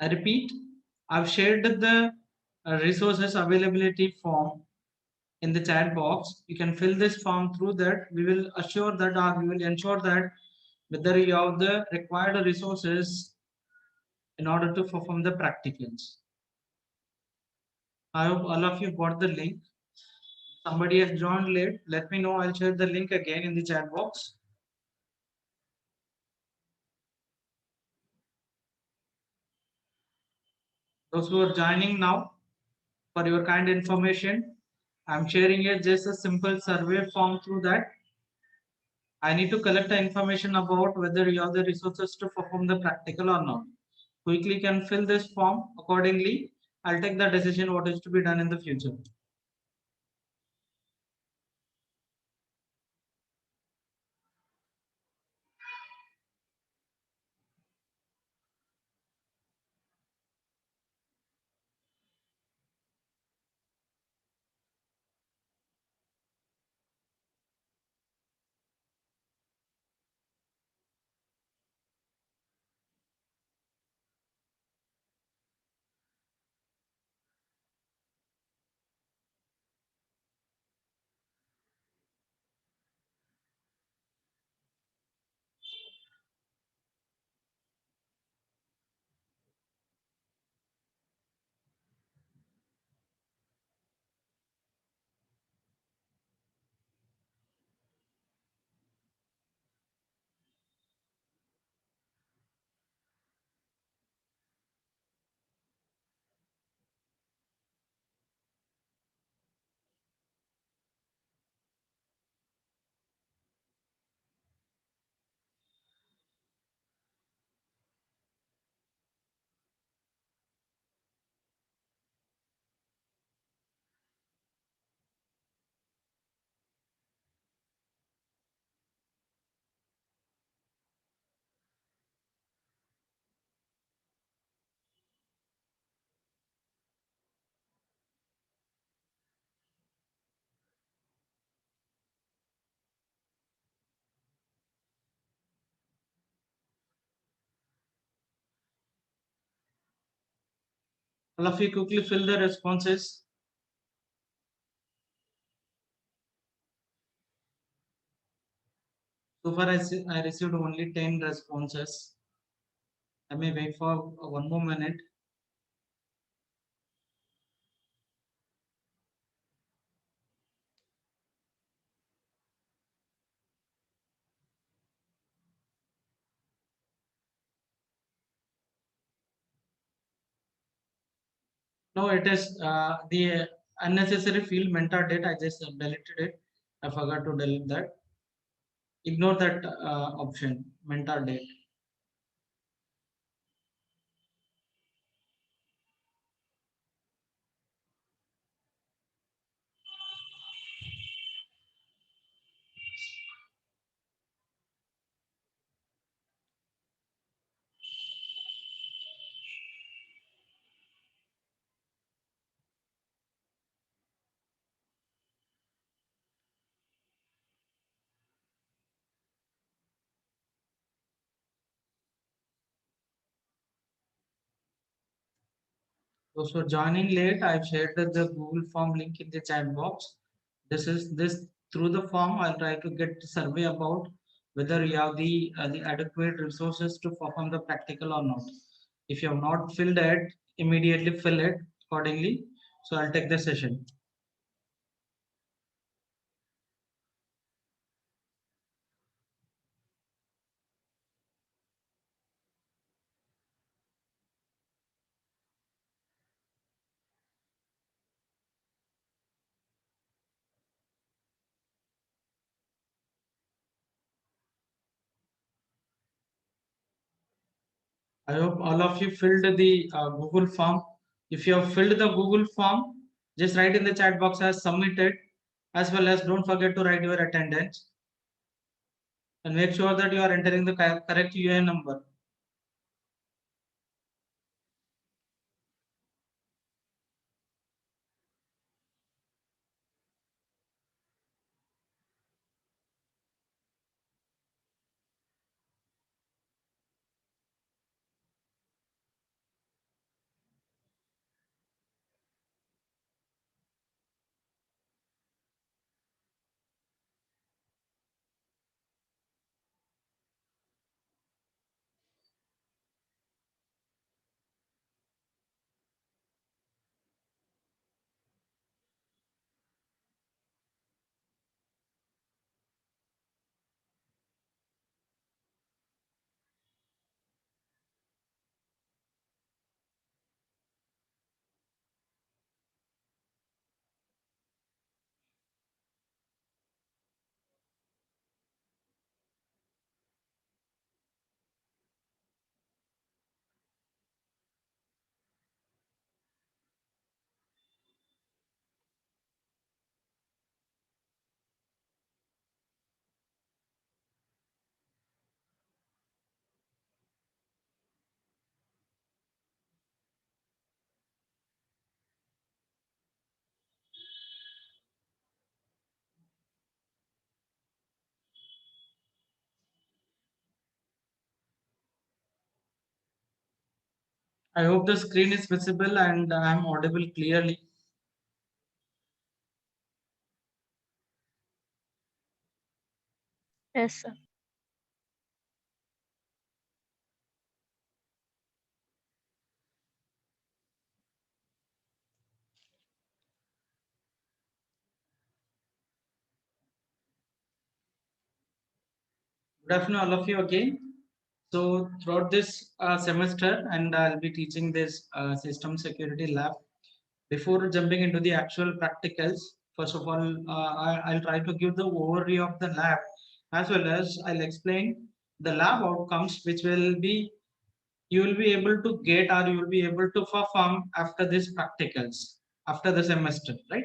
I repeat, I've shared the resources availability form in the chat box. You can fill this form through that. We will assure that we will ensure that whether you have the required resources in order to perform the practicals. I hope all of you got the link. Somebody has joined late. Let me know. I'll share the link again in the chat box. Those who are joining now, for your kind information, I'm sharing it just a simple survey form through that. I need to collect the information about whether you have the resources to perform the practical or not. Quickly can fill this form accordingly. I'll take the decision what is to be done in the future. All of you quickly fill the responses. So far, I received only 10 responses. I may wait for one more minute. No, it is the unnecessary field mentor date. I just deleted it. I forgot to delete that. Ignore that option, mentor date. Those who are joining late, I've shared the Google form link in the chat box. This through the form. I'll try to get the survey about whether you have the adequate resources to perform the practical or not. If you have not filled it, immediately fill it accordingly. So I'll take the session. I hope all of you filled the Google form. If you have filled the Google form, just write in the chat box as submitted, as well as don't forget to write your attendance and make sure that you are entering the correct UN number. I hope the screen is visible and I am audible clearly. Yes, sir. Good afternoon, all of you again. So throughout this semester, and I'll be teaching this system security lab. Before jumping into the actual practicals, first of all, I'll try to give the overview of the lab, as well as I'll explain the lab outcomes, which will be you will be able to get or you will be able to perform after these practicals after the semester, right?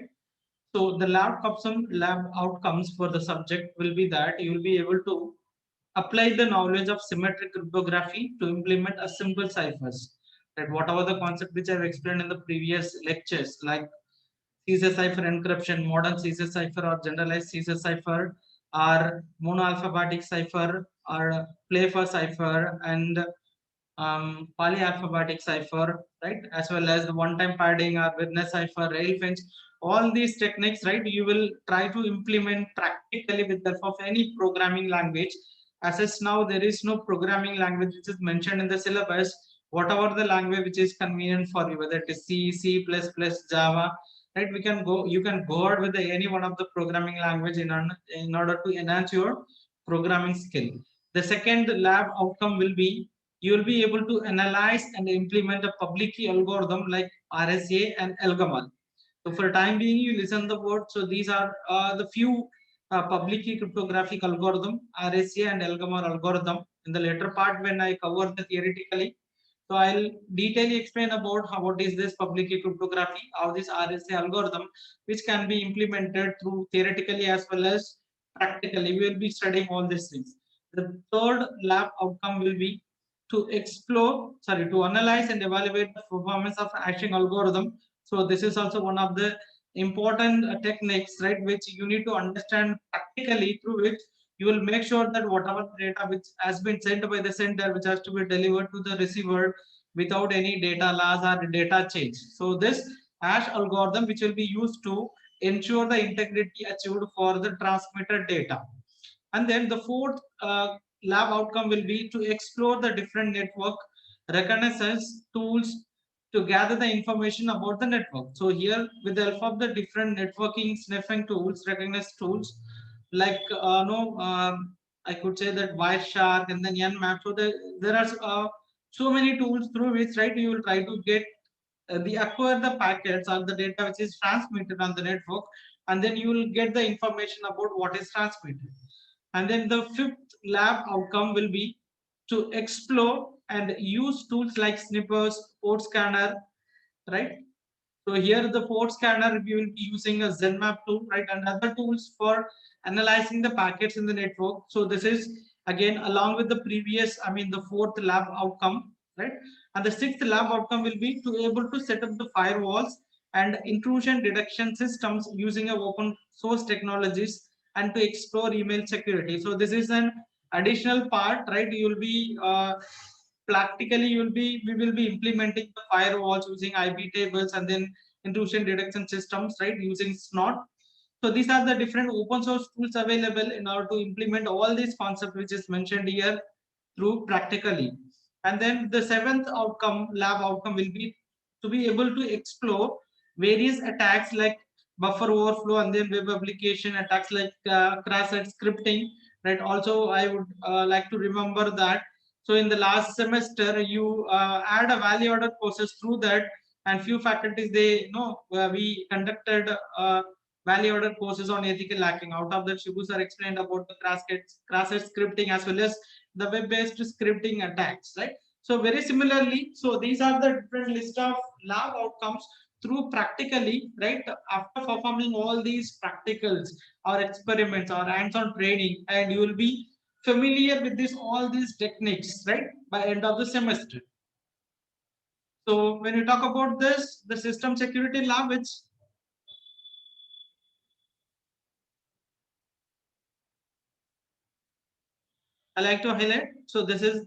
So the lab outcomes for the subject will be that you will be able to apply the knowledge of symmetric cryptography to implement a simple ciphers. That whatever the concept which I've explained in the previous lectures, like Caesar cipher encryption, modern Caesar cipher or generalized Caesar cipher, or monoalphabetic cipher, or Playfair cipher, and polyalphabetic cipher, right? As well as the one-time padding or witness cipher, railfinch, all these techniques, right? You will try to implement practically with the help of any programming language. As is now, there is no programming language which is mentioned in the syllabus. Whatever the language which is convenient for you, whether it is C, C++, Java, right? We can go. You can go out with any one of the programming language in order to enhance your programming skill. The second lab outcome will be you will be able to analyze and implement a public key algorithm like RSA and ELGAMAL. So for time being, you listen the word. So these are the few public key cryptographic algorithm, RSA and ELGAMAL algorithm. In the later part, when I cover the theoretically, so I'll detail explain about how what is this public key cryptography, how this RSA algorithm, which can be implemented through theoretically as well as practically. We will be studying all these things. The third lab outcome will be to analyze and evaluate the performance of hashing algorithm. So this is also one of the important techniques, right, which you need to understand practically, through which you will make sure that whatever data which has been sent by the sender, which has to be delivered to the receiver without any data loss or data change. So this hash algorithm, which will be used to ensure the integrity achieved for the transmitted data. And then the fourth lab outcome will be to explore the different network reconnaissance tools to gather the information about the network. So here, with the help of the different networking sniffing tools, recognize tools like no, I could say that Wireshark and then Nmap. So there are so many tools through which, right, you will try to get the acquire the packets or the data which is transmitted on the network, and then you will get the information about what is transmitted. And then the fifth lab outcome will be to explore and use tools like snippers, port scanner, right? So here the port scanner, we will be using a Zenmap tool, right, and other tools for analyzing the packets in the network. So this is again along with the previous, I mean the fourth lab outcome, right? And the sixth lab outcome will be to able to set up the firewalls and intrusion detection systems using a open source technologies and to explore email security. So this is an additional part, right? You will be practically we will be implementing the firewalls using IP tables and then intrusion detection systems, right, using SNOT. So these are the different open source tools available in order to implement all these concepts which is mentioned here through practically. And then the seventh outcome, lab outcome, will be to be able to explore various attacks like buffer overflow and then web application attacks like crash scripting, right? Also, I would like to remember that. So in the last semester, you add a value added courses through that, and few faculties they know we conducted value added courses on ethical hacking. Out of that, Shibu sir explained about the crash scripting as well as the web-based scripting attacks, right? So very similarly, so these are the different list of lab outcomes through practically, right? After performing all these practicals or experiments or hands-on training, and you will be familiar with this all these techniques, right? By end of the semester. So when you talk about this, the system security lab, which I like to highlight. So this is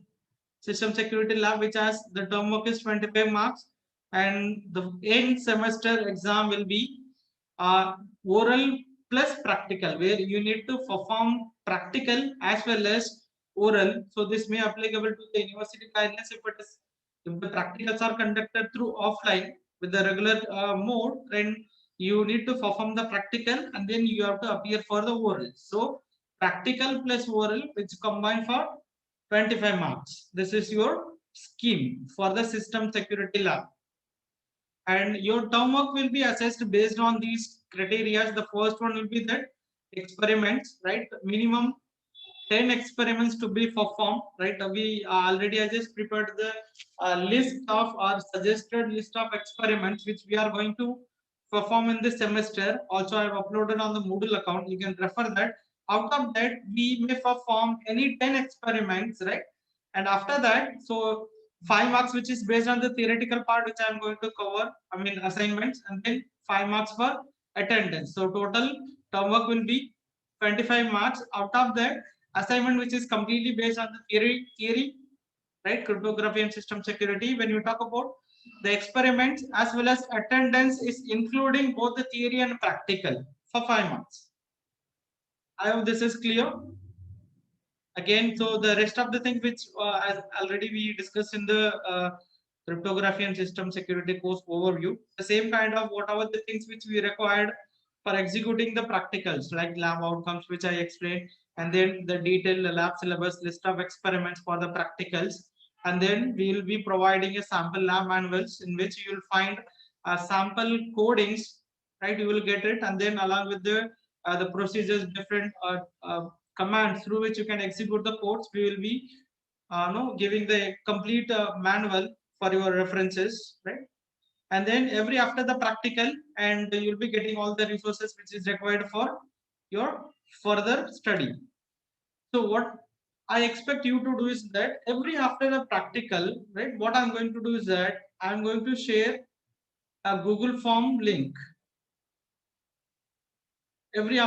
System Security Lab, which has the term work is 25 marks, and the end semester exam will be oral plus practical, where you need to perform practical as well as oral. So this may applicable to the university guidelines if the practicals are conducted through offline with the regular mode, then you need to perform the practical and then you have to appear for the oral. So practical plus oral, which combine for 25 marks. This is your scheme for the System Security Lab. And your term work will be assessed based on these criteria. The first one will be that experiments, right? Minimum 10 experiments to be performed, right? We already I just prepared the list of or suggested list of experiments which we are going to perform in this semester. Also, I have uploaded on the Moodle account. You can refer that. Out of that, we may perform any 10 experiments, right? And after that, so 5 marks, which is based on the theoretical part, which I am going to cover, I mean assignments, and then 5 marks for attendance. So total term work will be 25 marks. Out of that, assignment which is completely based on the theory, right? Cryptography and system security. When you talk about the experiments as well as attendance is including both the theory and practical for 5 months. I hope this is clear. Again, so the rest of the things which as already we discussed in the cryptography and system security course overview, the same kind of whatever the things which we required for executing the practicals like lab outcomes which I explained, and then the detailed lab syllabus list of experiments for the practicals, and then we will be providing a sample lab manuals in which you will find sample codings, right? You will get it, and then along with the procedures, different commands through which you can execute the codes. We will be no, giving the complete manual for your references, right? And then every after the practical, and you'll be getting all the resources which is required for your further study. So what I expect you to do is that every after the practical, right? What I'm going to do is that I'm going to share a Google form link every